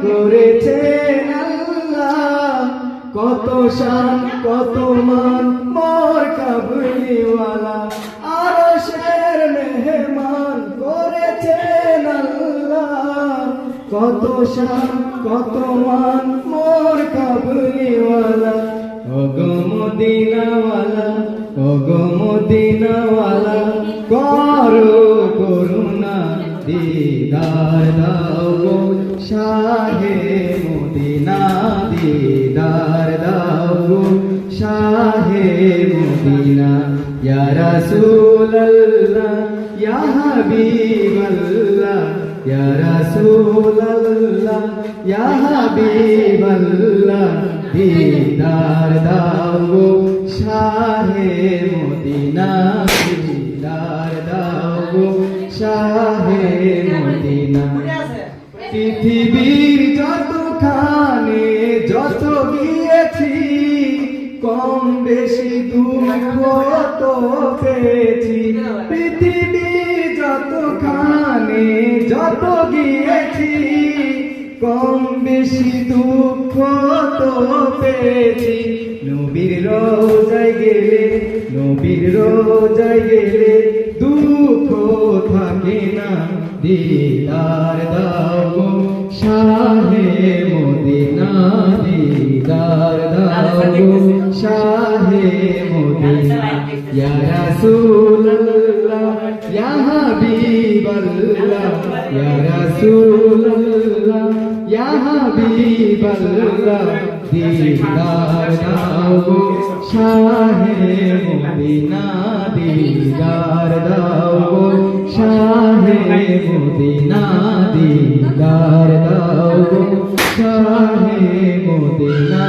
করেছেন আল্লাহ, কত শান কত মান মোর কাবুলিওয়ালা, আরশের মেহমান করেছেন আল্লাহ, কত শান কত মান মোর কাবুলিওয়ালা। ওগো মদিনাওয়ালা, ওগো মদিনাওয়ালা, করো করুণা দিদার দাও গো শাহে মদিনা, দিদার দাও গো শাহে মদিনা। ইয়া রাসূলাল্লাহ ইয়া হাবিবাল্লাহ, ইয়া রাসূলাল্লাহ ইয়া হাবিবাল্লাহ, দিদার দাও গো শাহে মদিনা, দিদার দাও গো শাহে মদিনা। পৃথিবীর যতখানে যত গিয়েছি, কম বেশি দুঃখ তো পেয়েছি। পৃথিবীর যতখানে যত গিয়েছি, কম বেশি দুঃখ তো পেয়েছি। নবীর রোজায় গেলে, নবীর রোজায় গেলে দুঃখ থাকে না, দিদার দাও গো শাহে মদিনা, দিদার দাও গো শাহে মদিনা। ইয়া রাসূলাল্লাহ ইয়া হাবিবাল্লাহ, ইয়া রাসূলাল্লাহ ইয়া হাবিবাল্লাহ, দিদার দাও গো শাহে মদিনা, দিদার দাও গো শাহে মদিনা, দিদার দাও গো শাহে মদিনা।